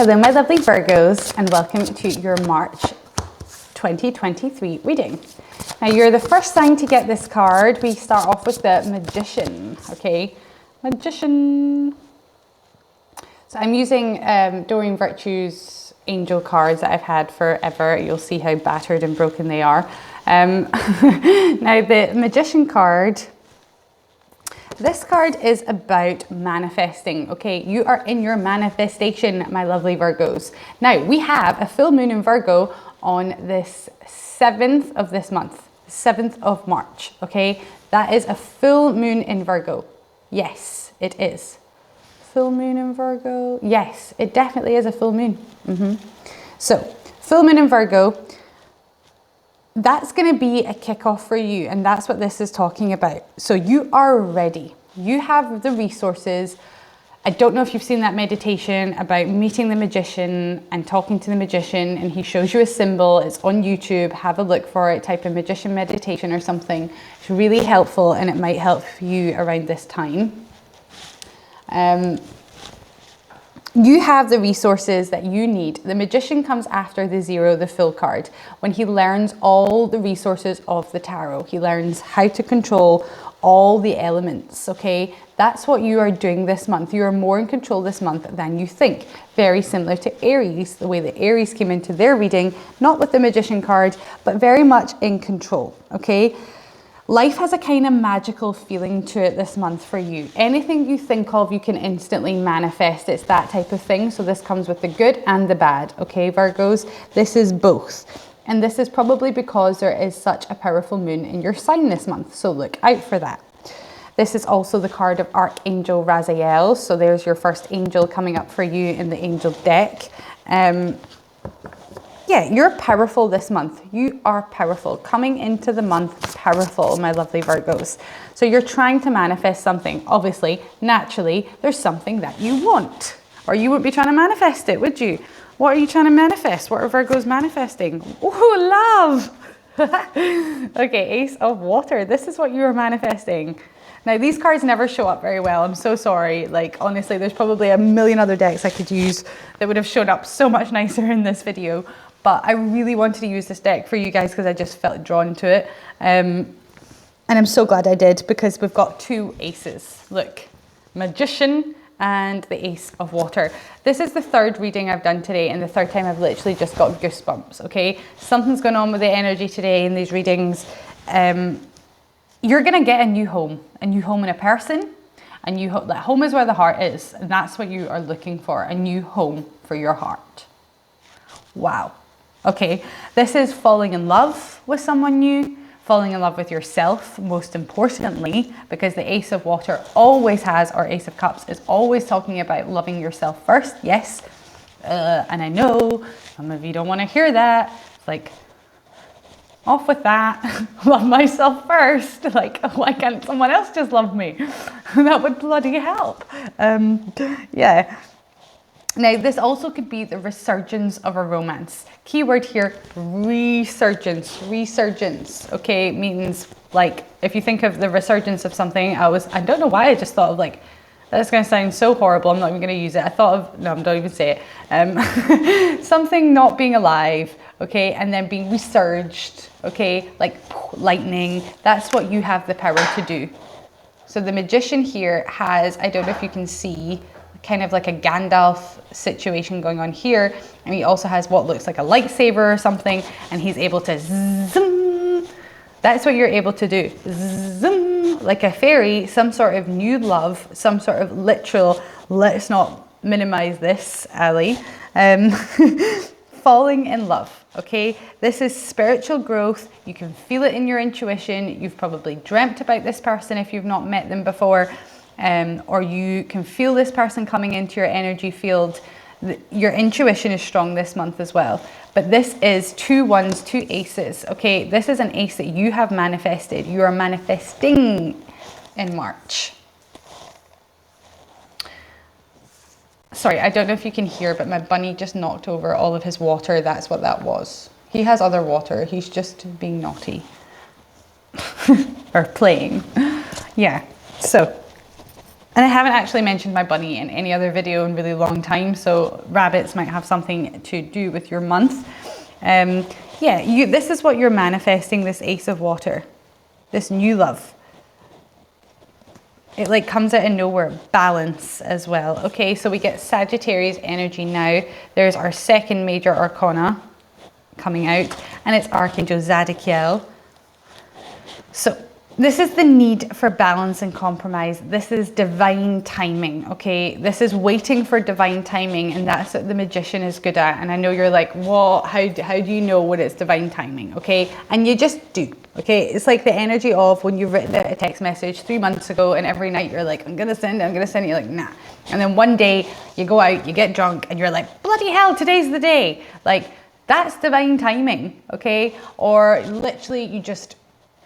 Hello my lovely Virgos, and welcome to your March 2023 reading. Now you're the first sign to get this card. We start off with the Magician, okay? Magician. So I'm using Doreen Virtue's angel cards that I've had forever. You'll see how battered and broken they are. Now the Magician card, this card is about manifesting, okay? You are in your manifestation, my lovely Virgos. Now, we have a full moon in Virgo on this 7th of this month, 7th of March, okay? That is a full moon in Virgo. Yes, it is. Full moon in Virgo? Yes, it definitely is a full moon. So, full moon in Virgo, that's going to be a kickoff for you, and that's what this is talking about. So you are ready. You have the resources. I don't know if you've seen that meditation about meeting the magician and talking to the magician, and he shows you a symbol. It's on YouTube. Have a look for it. Type in magician meditation or something. It's really helpful, and it might help you around this time. You have the resources that you need. The magician comes after the zero, the full card. When he learns all the resources of the tarot, he learns how to control all the elements, okay? That's what you are doing this month. You are more in control this month than you think. Very similar to Aries, the way that Aries came into their reading, not with the magician card, but very much in control, okay? Life has a kind of magical feeling to it this month for you. Anything you think of, you can instantly manifest. It's that type of thing. So this comes with the good and the bad. Okay, Virgos, this is both. And this is probably because there is such a powerful moon in your sign this month. So look out for that. This is also the card of Archangel Raziel. So there's your first angel coming up for you in the angel deck. Yeah, you're powerful this month. You are powerful. Coming into the month powerful, my lovely Virgos. So you're trying to manifest something. Obviously, naturally, there's something that you want. Or you wouldn't be trying to manifest it, would you? What are you trying to manifest? What are Virgos manifesting? Oh, love! Okay, Ace of Water. This is what you are manifesting. Now, these cards never show up very well. I'm so sorry. Like, honestly, there's probably a million other decks I could use that would have shown up so much nicer in this video. But I really wanted to use this deck for you guys because I just felt drawn to it. And I'm so glad I did because we've got two aces. Look, Magician and the Ace of Water. This is the third reading I've done today, and the third time I've literally just got goosebumps, okay? Something's going on with the energy today in these readings. You're going to get a new home in a person. And that home is where the heart is. And that's what you are looking for, a new home for your heart. Wow. Okay, this is falling in love with someone new, falling in love with yourself, most importantly, because the Ace of Water always has, or Ace of Cups is always talking about loving yourself first. Yes, and I know some of you don't want to hear that. It's like, off with that. Love myself first. Like, why can't someone else just love me? That would bloody help. Yeah. Now, this also could be the resurgence of a romance. Keyword here, resurgence. Resurgence, okay, means like, if you think of the resurgence of something, I don't know why I just thought of like, that's going to sound so horrible, I'm not even going to use it. I thought of, no, don't even say it. Something not being alive, okay, and then being resurged, okay, like lightning. That's what you have the power to do. So the Magician here has, I don't know if you can see, kind of like a Gandalf situation going on here, and he also has what looks like a lightsaber or something, and he's able to zoom. That's what you're able to do, zoom, like a fairy. Some sort of new love, some sort of literal, let's not minimize this, Ali, falling in love. Okay, this is spiritual growth. You can feel it in your intuition. You've probably dreamt about this person if you've not met them before. Or you can feel this person coming into your energy field. Your intuition is strong this month as well. But this is 2 ones, 2 aces. Okay, this is an ace that you have manifested. You are manifesting in March. Sorry, I don't know if you can hear, but my bunny just knocked over all of his water. That's what that was. He has other water. He's just being naughty. Or playing. Yeah, so And I haven't actually mentioned my bunny in any other video in a really long time, so rabbits might have something to do with your month. Yeah, this is what you're manifesting, this Ace of Water, this new love. It like comes out of nowhere. Balance as well. Okay, so we get Sagittarius energy now. There's our second major arcana coming out, and it's Archangel Zadkiel. So this is the need for balance and compromise. This is divine timing, okay? This is waiting for divine timing, and that's what the magician is good at. And I know you're like, what? How do you know what it's divine timing, okay? And you just do, okay? It's like the energy of when you've written a text message 3 months ago, and every night you're like, I'm gonna send it, you're like, nah. And then one day you go out, you get drunk, and you're like, bloody hell, today's the day. Like, that's divine timing, okay? Or literally you just,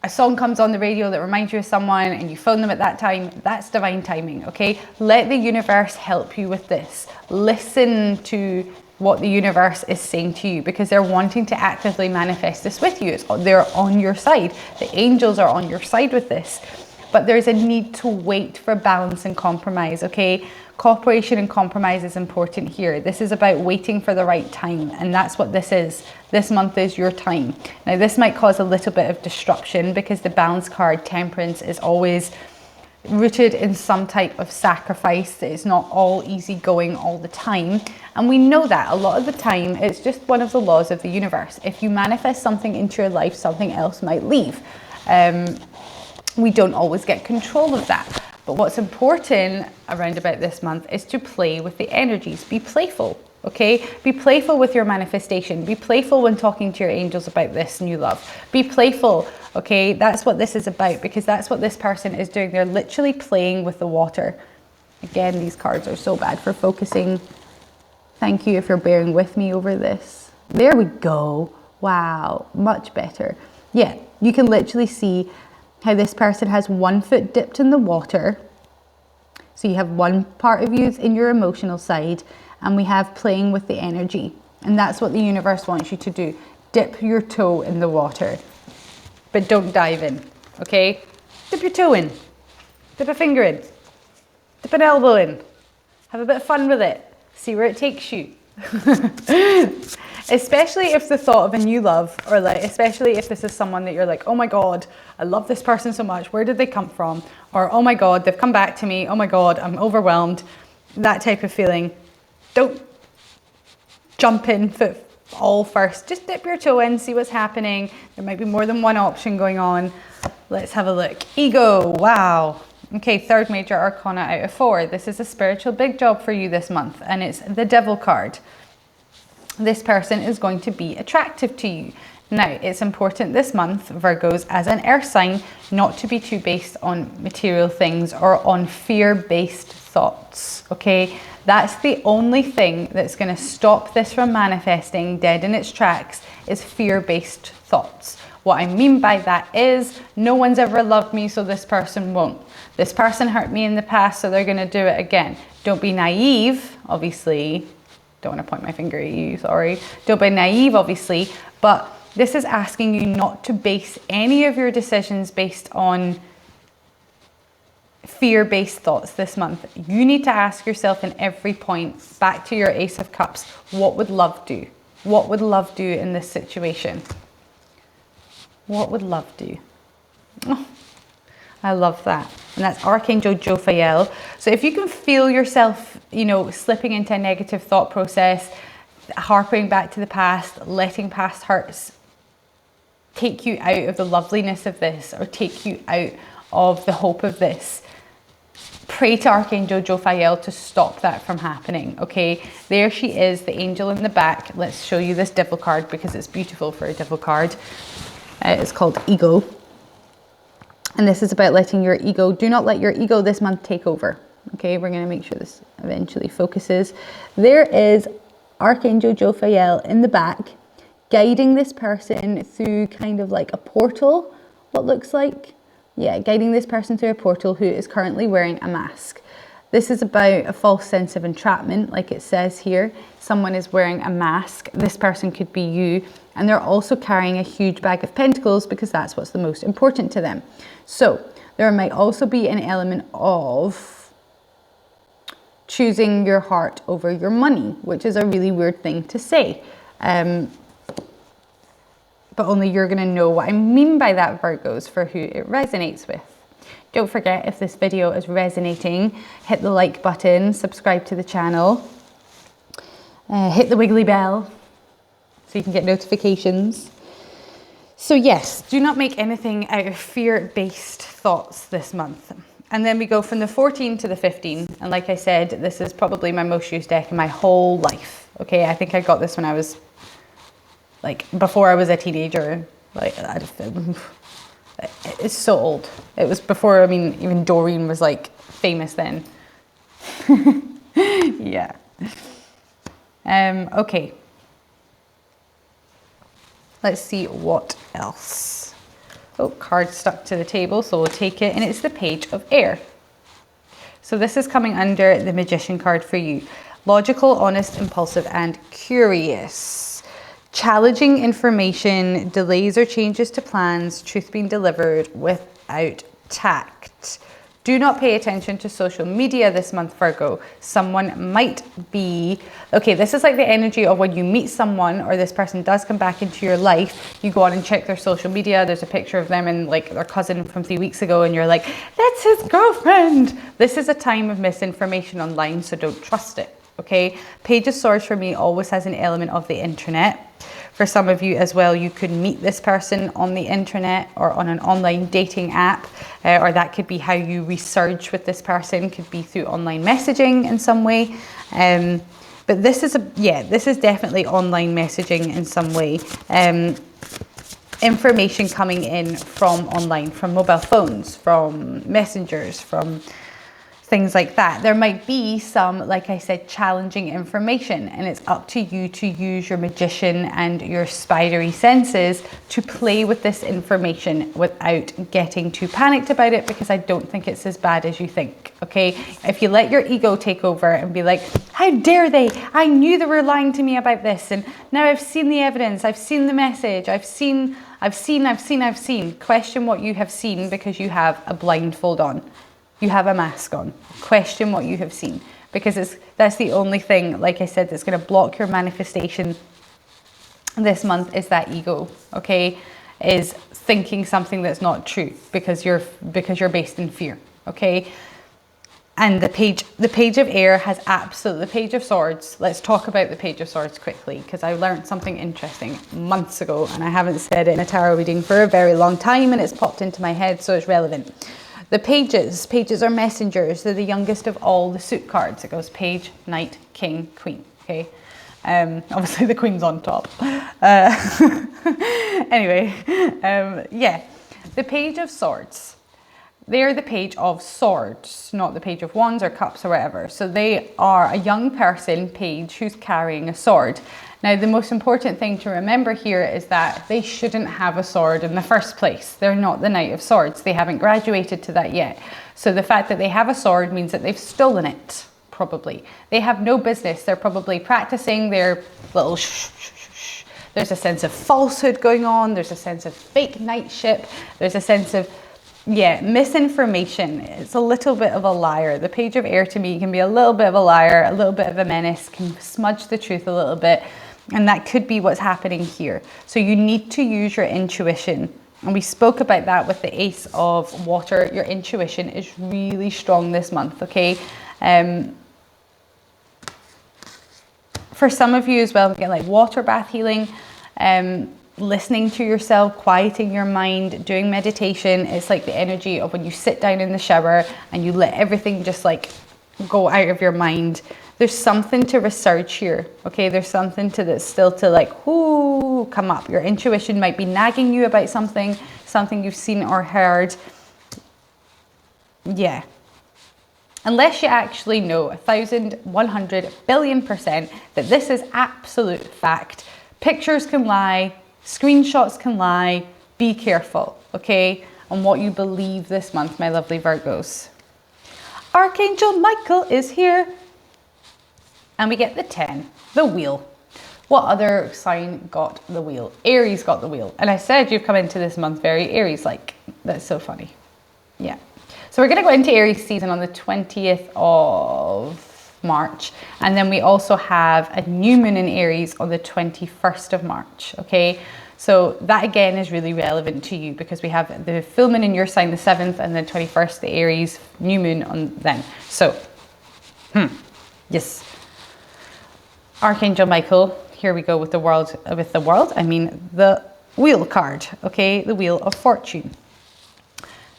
a song comes on the radio that reminds you of someone and you phone them at that time. That's divine timing, okay? Let the universe help you with this. Listen to what the universe is saying to you, because they're wanting to actively manifest this with you. They're on your side. The angels are on your side with this. But there's a need to wait for balance and compromise, okay? Cooperation and compromise is important here. This is about waiting for the right time, and that's what this is. This month is your time. Now, this might cause a little bit of disruption because the balance card, Temperance, is always rooted in some type of sacrifice. It's not all easy going all the time. And we know that a lot of the time, it's just one of the laws of the universe. If you manifest something into your life, something else might leave. We don't always get control of that. But what's important around about this month is to play with the energies. Be playful, okay? Be playful with your manifestation. Be playful when talking to your angels about this new love. Be playful, okay? That's what this is about, because that's what this person is doing. They're literally playing with the water. Again, these cards are so bad for focusing. Thank you if you're bearing with me over this. There we go. Wow, much better. Yeah, you can literally see how this person has one foot dipped in the water. So you have one part of you in your emotional side, and we have playing with the energy. And that's what the universe wants you to do. Dip your toe in the water, but don't dive in, okay? Dip your toe in, dip a finger in, dip an elbow in, have a bit of fun with it, see where it takes you. Especially if the thought of a new love, or like, especially if this is someone that you're like, oh my God, I love this person so much, where did they come from? Or, oh my God, they've come back to me, oh my God, I'm overwhelmed. That type of feeling. Don't jump in foot all first. Just dip your toe in, see what's happening. There might be more than one option going on. Let's have a look. Ego, wow. Okay, third major arcana out of 4. This is a spiritual big job for you this month, and it's the Devil card. This person is going to be attractive to you. Now, it's important this month, Virgos, as an earth sign, not to be too based on material things or on fear-based thoughts, okay? That's the only thing that's going to stop this from manifesting dead in its tracks, is fear-based thoughts. What I mean by that is, no one's ever loved me, so this person won't. This person hurt me in the past, so they're going to do it again. Don't be naive, obviously. Don't want to point my finger at you, sorry. Don't be naive, obviously, but this is asking you not to base any of your decisions based on fear-based thoughts this month. You need to ask yourself in every point, back to your Ace of Cups, what would love do? What would love do in this situation? What would love do? Oh, I love that. And that's Archangel Jophiel. So if you can feel yourself, you know, slipping into a negative thought process, harping back to the past, letting past hurts take you out of the loveliness of this, or take you out of the hope of this, pray to Archangel Jophiel to stop that from happening, okay? There she is, the angel in the back. Let's show you this Devil card because it's beautiful for a Devil card. It's called Ego. And this is about letting your ego, do not let your ego this month take over. Okay, we're going to make sure this eventually focuses. There is Archangel Jophiel in the back, guiding this person through kind of like a portal, what looks like. Yeah, guiding this person through a portal who is currently wearing a mask. This is about a false sense of entrapment, like it says here. Someone is wearing a mask. This person could be you. And they're also carrying a huge bag of pentacles because that's what's the most important to them. So there might also be an element of choosing your heart over your money, which is a really weird thing to say. But only you're going to know what I mean by that, Virgos, for who it resonates with. Don't forget, if this video is resonating, hit the like button, subscribe to the channel, hit the wiggly bell so you can get notifications. So yes, do not make anything out of fear-based thoughts this month. And then we go from the 14 to the 15. And like I said, this is probably my most used deck in my whole life. Okay, I think I got this when I was like before I was a teenager. Like it's so old. It was before, I mean, even Doreen was like famous then. Yeah. Okay. Let's see what else. Oh, card stuck to the table, so we'll take it. And it's the Page of Air. So this is coming under the Magician card for you. Logical, honest, impulsive, and curious. Challenging information, delays or changes to plans, truth being delivered without tact. Do not pay attention to social media this month, Virgo. Someone might be, okay, this is like the energy of when you meet someone or this person does come back into your life, you go on and check their social media, there's a picture of them and like their cousin from 3 weeks ago and you're like, that's his girlfriend. This is a time of misinformation online, so don't trust it, okay? Page of Swords for me always has an element of the internet. For some of you as well, you could meet this person on the internet or on an online dating app, or that could be how you research with this person, could be through online messaging in some way. But this is this is definitely online messaging in some way. Information coming in from online, from mobile phones, from messengers, from things like that. There might be some, like I said, challenging information, and it's up to you to use your magician and your spidery senses to play with this information without getting too panicked about it, because I don't think it's as bad as you think, okay? If you let your ego take over and be like, how dare they? I knew they were lying to me about this, and now I've seen the evidence, I've seen the message, I've seen. Question what you have seen, because you have a blindfold on. You have a mask on. Question what you have seen, because that's the only thing, like I said, that's going to block your manifestation this month, is that ego, okay? Is thinking something that's not true because you're based in fear, okay? And the Page of Air has the Page of Swords. Let's talk about the Page of Swords quickly, because I learned something interesting months ago and I haven't said it in a tarot reading for a very long time, and it's popped into my head, so it's relevant. The pages are messengers. They're the youngest of all the suit cards. It goes Page, Knight, King, Queen, okay? Obviously the Queen's on top. Anyway, yeah, the Page of Swords. They're the Page of Swords, not the Page of Wands or Cups or whatever. So they are a young person, page, who's carrying a sword. Now, the most important thing to remember here is that they shouldn't have a sword in the first place. They're not the Knight of Swords. They haven't graduated to that yet. So the fact that they have a sword means that they've stolen it, probably. They have no business. They're probably practicing their little shh, shh, shh, shh. There's a sense of falsehood going on. There's a sense of fake knightship. There's a sense of, misinformation. It's a little bit of a liar. The Page of Air to me can be a little bit of a liar, a little bit of a menace, can smudge the truth a little bit. And that could be what's happening here. So you need to use your intuition. And we spoke about that with the Ace of Water. Your intuition is really strong this month, okay? For some of you as well, get like water bath healing, listening to yourself, quieting your mind, doing meditation. It's like the energy of when you sit down in the shower and you let everything just like go out of your mind. There's something to research here, okay? There's something that's still to like, come up. Your intuition might be nagging you about something you've seen or heard. Yeah. Unless you actually know 1,100,000,000,000% that this is absolute fact. Pictures can lie, screenshots can lie. Be careful, okay? On what you believe this month, my lovely Virgos. Archangel Michael is here. And we get the 10, the wheel. What other sign got the wheel? Aries got the wheel. And I said you've come into this month very Aries-like. That's so funny. Yeah. So we're going to go into Aries season on the 20th of March. And then we also have a new moon in Aries on the 21st of March, okay? So that again is really relevant to you because we have the full moon in your sign the 7th and the 21st, the Aries new moon on then. So, yes. Archangel Michael, here we go with the wheel card, okay? The Wheel of Fortune.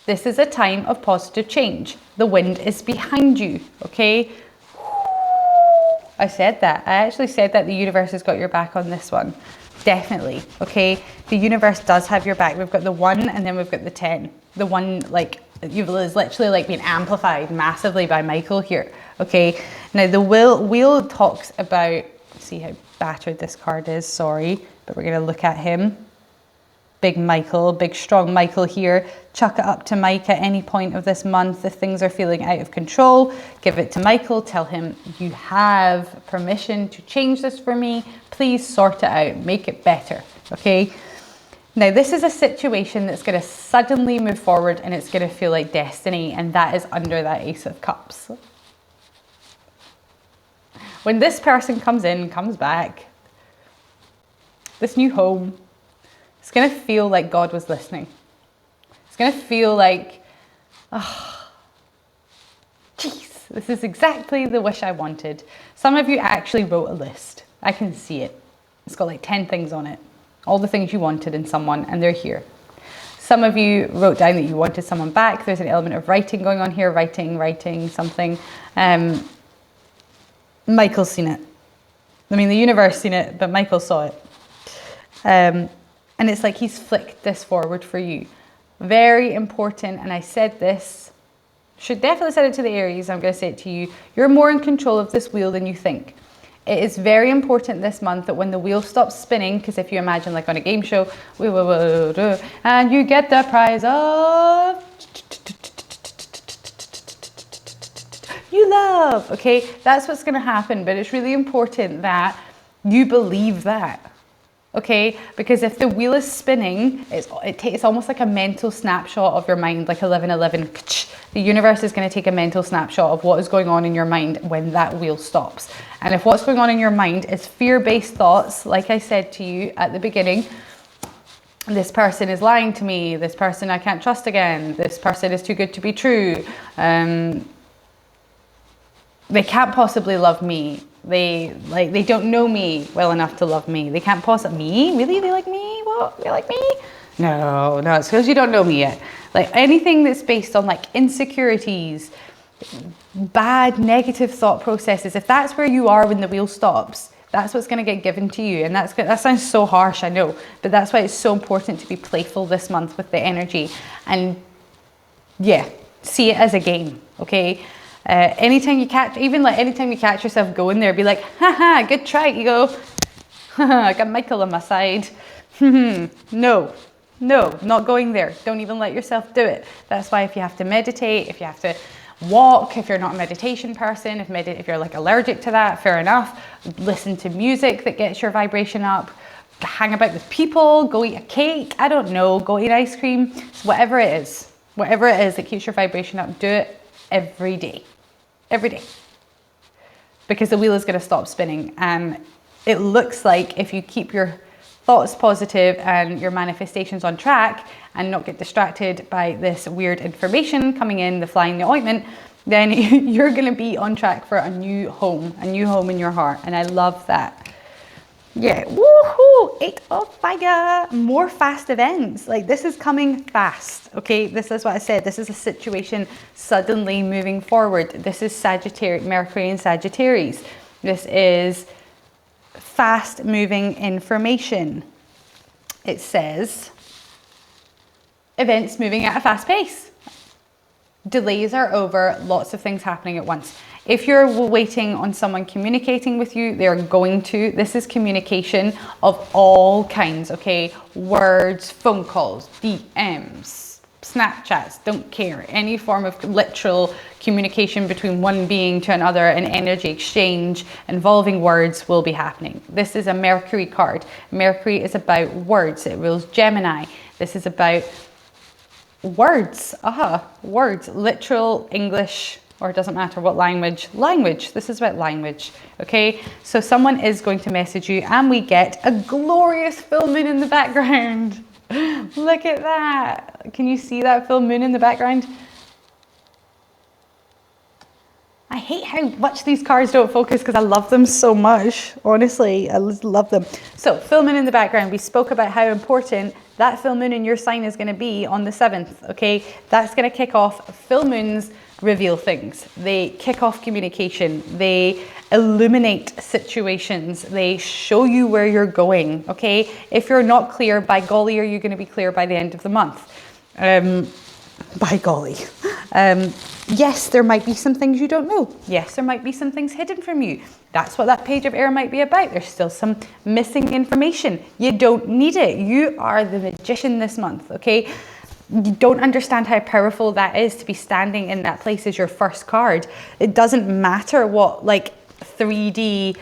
This is a time of positive change. The wind is behind you, okay? I said that. I actually said that the universe has got your back on this one. Definitely, okay? The universe does have your back. We've got the 1 and then we've got the 10. The 1, like, is literally like being amplified massively by Michael here, okay? Now, the wheel talks about, see how battered this card is, sorry, but we're going to look at him. Big Michael, big strong Michael here. Chuck it up to Mike at any point of this month. If things are feeling out of control, give it to Michael. Tell him you have permission to change this for me. Please sort it out, make it better, okay? Now, this is a situation that's going to suddenly move forward and it's going to feel like destiny, and that is under that Ace of Cups. When this person comes in, comes back, this new home, it's going to feel like God was listening. It's going to feel like, oh, geez, this is exactly the wish I wanted. Some of you actually wrote a list. I can see it. It's got like 10 things on it. All the things you wanted in someone, and they're here. Some of you wrote down that you wanted someone back. There's an element of writing going on here, writing something. Michael's seen it. I mean, the universe seen it, but Michael saw it. And it's like he's flicked this forward for you. Very important, and I said this, should definitely said it to the Aries, I'm going to say it to you. You're more in control of this wheel than you think. It is very important this month that when the wheel stops spinning, because if you imagine like on a game show, and you get the prize of you love, okay? That's what's going to happen, but it's really important that you believe that. Okay, because if the wheel is spinning, it's almost like a mental snapshot of your mind, like 1111. The universe is going to take a mental snapshot of what is going on in your mind when that wheel stops. And if what's going on in your mind is fear-based thoughts, like I said to you at the beginning, this person is lying to me, this person I can't trust again, this person is too good to be true, they can't possibly love me. They don't know me well enough to love me. They can't possibly, me? Really? They like me? What? They like me? No, it's because you don't know me yet. Like anything that's based on like insecurities, bad negative thought processes, if that's where you are when the wheel stops, that's what's going to get given to you. And that sounds so harsh, I know, but that's why it's so important to be playful this month with the energy. And yeah, see it as a game, okay? Anytime you catch yourself going there, be like, haha, good try, you go. I got Michael on my side. No, not going there. Don't even let yourself do it. That's why if you have to meditate, if you have to walk, if you're not a meditation person, if you're like allergic to that, fair enough. Listen to music that gets your vibration up. Hang about with people, go eat a cake, I don't know, go eat ice cream. Whatever it is that keeps your vibration up, do it every day. Every day. Because the wheel is going to stop spinning. And it looks like if you keep your thoughts positive and your manifestations on track and not get distracted by this weird information coming in, the fly in the ointment, then you're going to be on track for a new home in your heart. And I love that. Yeah, woohoo, 8 of fire, more fast events. Like this is coming fast, okay? This is what I said. This is a situation suddenly moving forward. This is Sagittarius, Mercury and Sagittarius. This is fast moving information. It says events moving at a fast pace. Delays are over, lots of things happening at once. If you're waiting on someone communicating with you, they're going to. This is communication of all kinds, okay? Words, phone calls, DMs, Snapchats, don't care. Any form of literal communication between one being to another, an energy exchange involving words will be happening. This is a Mercury card. Mercury is about words. It rules Gemini. This is about words. Words, literal English or it doesn't matter what language. Language, this is about language, okay? So someone is going to message you and we get a glorious full moon in the background. Look at that. Can you see that full moon in the background? I hate how much these cards don't focus because I love them so much. Honestly, I just love them. So full moon in the background, we spoke about how important that full moon in your sign is going to be on the 7th, okay? That's going to kick off. Full moons reveal things. They kick off communication. They illuminate situations. They show you where you're going, okay? If you're not clear, by golly, are you going to be clear by the end of the month? By golly. Yes, there might be some things you don't know. Yes, there might be some things hidden from you. That's what that page of air might be about. There's still some missing information. You don't need it. You are the magician this month, okay? You don't understand how powerful that is to be standing in that place as your first card. It doesn't matter what like 3D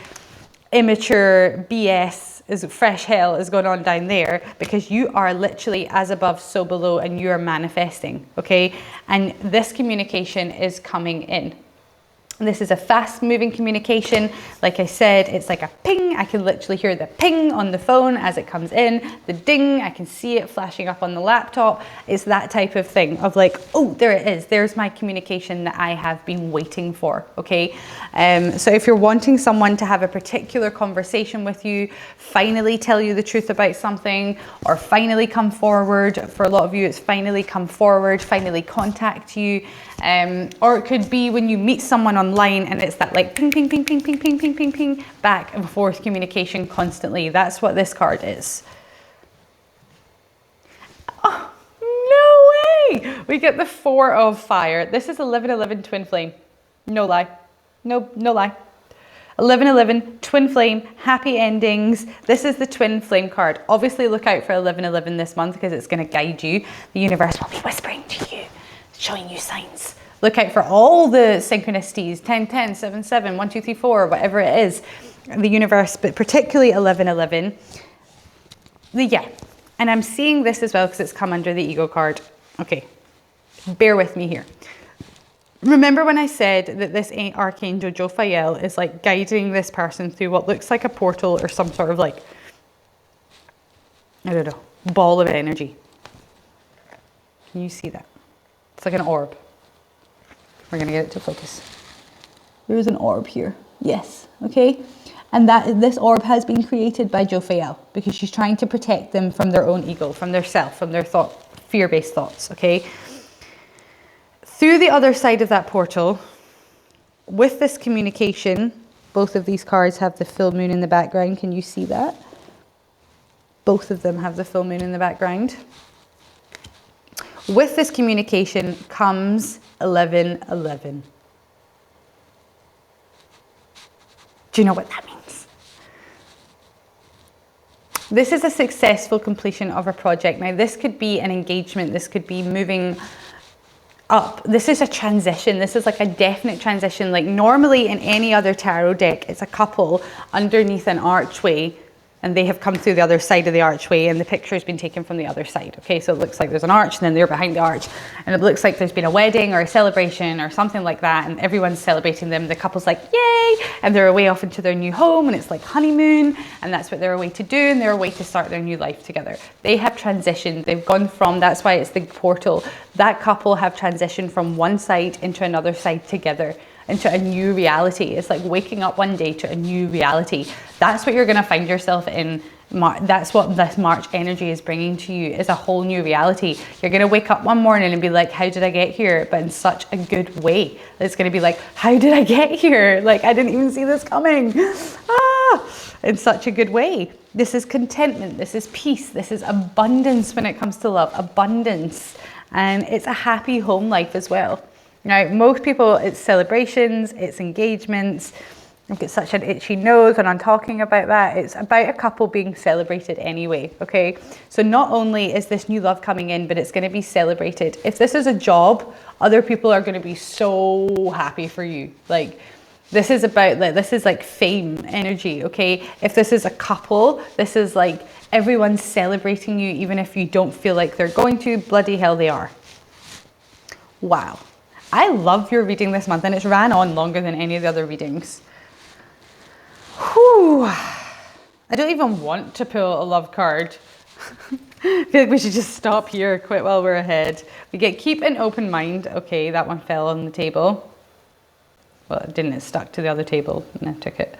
immature BS is fresh hell is going on down there, because you are literally as above so below, and you are manifesting, okay? And this communication is coming in. This is a fast moving communication. Like I said, it's like a ping. I can literally hear the ping on the phone as it comes in, the ding, I can see it flashing up on the laptop. It's that type of thing of like, oh, there it is. There's my communication that I have been waiting for, okay? So if you're wanting someone to have a particular conversation with you, finally tell you the truth about something, or finally come forward, for a lot of you, it's finally come forward, finally contact you. Or it could be when you meet someone online and it's that like ping, ping, ping, ping, ping, ping, ping, ping, ping, back and forth communication constantly. That's what this card is. Oh, no way! We get the 4 of fire. This is 1111 twin flame. No lie. No lie. 1111 twin flame, happy endings. This is the twin flame card. Obviously look out for 1111 this month because it's going to guide you. The universe will be whispering to you, showing you signs. Look out for all the synchronicities, 10, 10, 7, 7, 1, 2, 3, 4, whatever it is, the universe, but particularly 1111. Yeah, and I'm seeing this as well because it's come under the ego card. Okay, bear with me here. Remember when I said that this Archangel Jophiel is like guiding this person through what looks like a portal or some sort of like, I don't know, ball of energy. Can you see that? It's like an orb. We're going to get it to focus. There's an orb here. Yes. Okay. And this orb has been created by Jophiel because she's trying to protect them from their own ego, from their self, from their fear-based thoughts. Okay. Through the other side of that portal, with this communication, both of these cards have the full moon in the background. Can you see that? Both of them have the full moon in the background. With this communication comes 1111. Do you know what that means? This is a successful completion of a project. Now, this could be an engagement. This could be moving up. This is a transition. This is like a definite transition. Like normally in any other tarot deck, it's a couple underneath an archway, and they have come through the other side of the archway, and the picture has been taken from the other side. Okay, so it looks like there's an arch, and then they're behind the arch, and it looks like there's been a wedding or a celebration or something like that, and everyone's celebrating them. The couple's like, yay, and they're away off into their new home, and it's like honeymoon, and that's what they're away to do, and they're away to start their new life together. They have transitioned. They've gone from, that's why it's the portal. That couple have transitioned from one side into another side together, into a new reality. It's like waking up one day to a new reality. That's what you're going to find yourself in. That's what this March energy is bringing to you, is a whole new reality. You're going to wake up one morning and be like, how did I get here? But in such a good way. It's going to be like, how did I get here? Like, I didn't even see this coming. In such a good way. This is contentment. This is peace. This is abundance when it comes to love. Abundance. And it's a happy home life as well. Now, most people, it's celebrations, it's engagements. I've got such an itchy nose when I'm talking about that. It's about a couple being celebrated anyway, okay? So not only is this new love coming in, but it's going to be celebrated. If this is a job, other people are going to be so happy for you. Like, this is about, like, this is like fame energy, okay? If this is a couple, this is like everyone's celebrating you, even if you don't feel like they're going to. Bloody hell they are. Wow. I love your reading this month, and it's ran on longer than any of the other readings. Whew. I don't even want to pull a love card. I feel like we should just stop here, quit while we're ahead. We get keep an open mind. Okay, that one fell on the table. Well, it didn't, it stuck to the other table and I took it.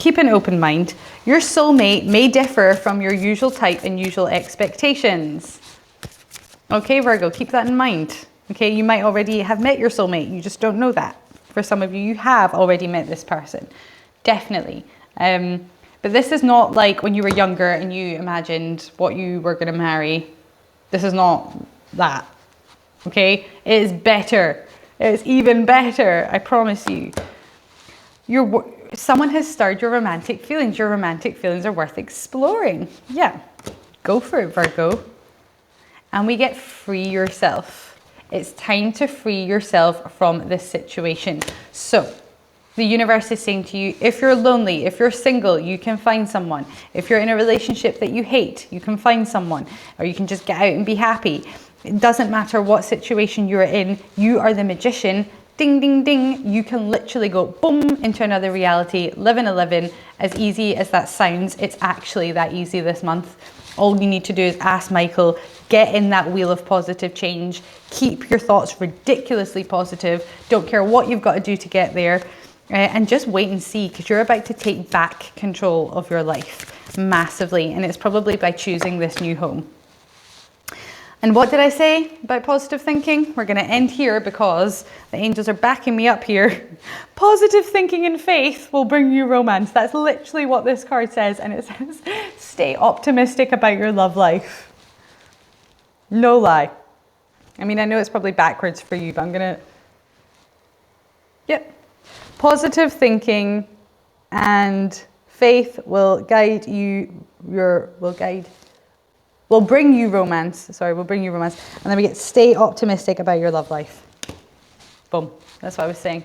Keep an open mind. Your soulmate may differ from your usual type and usual expectations. Okay, Virgo, keep that in mind. Okay, you might already have met your soulmate. You just don't know that. For some of you, you have already met this person. Definitely. But this is not like when you were younger and you imagined what you were going to marry. This is not that. Okay? It is better. It is even better. I promise you. Someone has stirred your romantic feelings. Your romantic feelings are worth exploring. Yeah. Go for it, Virgo. And we get free yourself. It's time to free yourself from this situation. So, the universe is saying to you, if you're lonely, if you're single, you can find someone. If you're in a relationship that you hate, you can find someone. Or you can just get out and be happy. It doesn't matter what situation you're in. You are the magician. Ding, ding, ding. You can literally go boom into another reality, live in a living. As easy as that sounds, it's actually that easy this month. All you need to do is ask Michael, get in that wheel of positive change. Keep your thoughts ridiculously positive. Don't care what you've got to do to get there. And just wait and see, because you're about to take back control of your life massively. And it's probably by choosing this new home. And what did I say about positive thinking? We're going to end here because the angels are backing me up here. Positive thinking and faith will bring you romance. That's literally what this card says. And it says, stay optimistic about your love life. No lie. I mean, I know it's probably backwards for you, but I'm going to... Yep. Positive thinking and faith will guide you, will bring you romance. Sorry, will bring you romance. And then we get stay optimistic about your love life. Boom. That's what I was saying.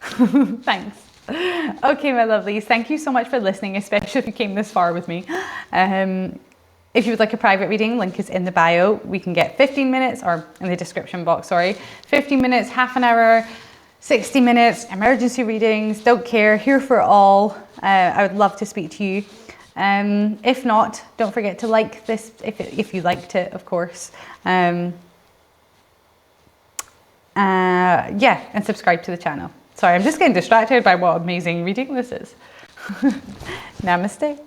Thanks. Okay, my lovelies. Thank you so much for listening, especially if you came this far with me. If you would like a private reading, link is in the bio. We can get 15 minutes, or in the description box, sorry. 15 minutes, half an hour, 60 minutes, emergency readings, don't care, here for all. I would love to speak to you. If not, don't forget to like this if you liked it, of course. Yeah, and subscribe to the channel. Sorry, I'm just getting distracted by what amazing reading this is. Namaste.